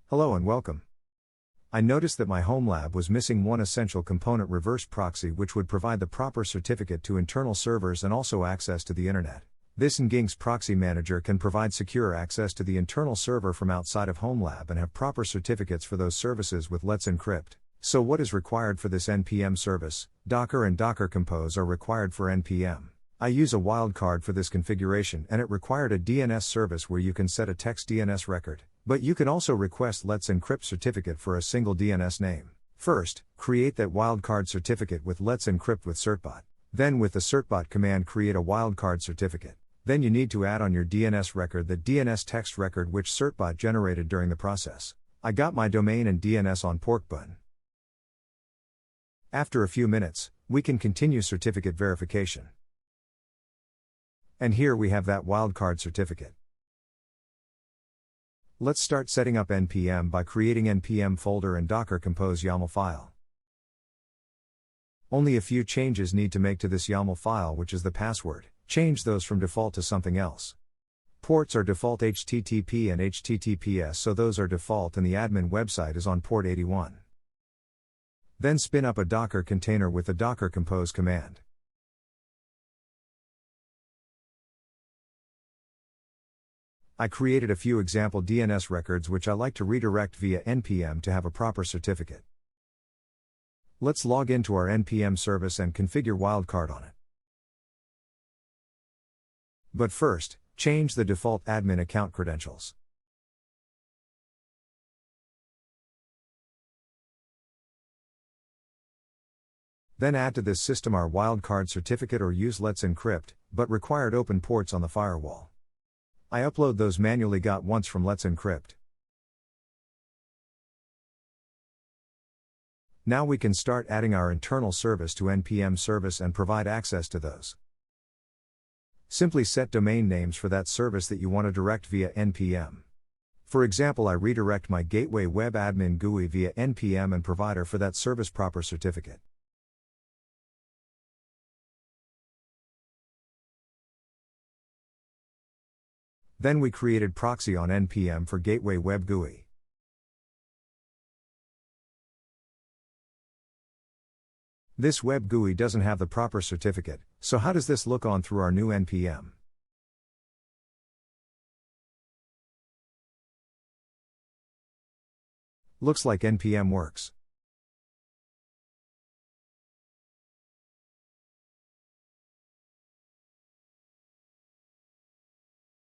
Hello and welcome. I noticed that my home lab was missing one essential component: reverse proxy, which would provide the proper certificate to internal servers and also access to the internet. This nginx-proxy-manager can provide secure access to the internal server from outside of home lab and have proper certificates for those services with letsencrypt. So what is required for this npm service? Docker and docker-compose are required for npm. I use a wildcard for this configuration, and it required a DNS service where you can set a text DNS record, but you can also request letsencrypt certificate for a single DNS name. First, create that wildcard certificate with letsencrypt with certbot. Then with the certbot command create a wildcard certificate. Then you need to add on your DNS record the DNS text record which certbot generated during the process. I got my domain and DNS on porkbun. After a few minutes, we can continue certificate verification. And here we have that wildcard certificate. Let's start setting up npm by creating npm folder and docker-compose.yml file. Only a few changes need to make to this YAML file, which is the password. Change those from default to something else. Ports are default HTTP and HTTPS, so those are default, and the admin website is on port 81. Then spin up a Docker container with the docker-compose command. I created a few example DNS records which I like to redirect via npm to have a proper certificate. Let's log into our npm service and configure wildcard on it. But first, change the default admin account credentials. Then add to this system our wildcard certificate or use letsencrypt, but required open ports on the firewall. I upload those manually got once from letsencrypt. Now we can start adding our internal service to npm service and provide access to those. Simply set domain names for that service that you want to direct via npm. For example, I redirect my gateway web admin GUI via npm and provider for that service proper certificate. Then we created proxy on npm for gateway web GUI. This web GUI doesn't have the proper certificate, so how does this look on through our new npm? Looks like npm works.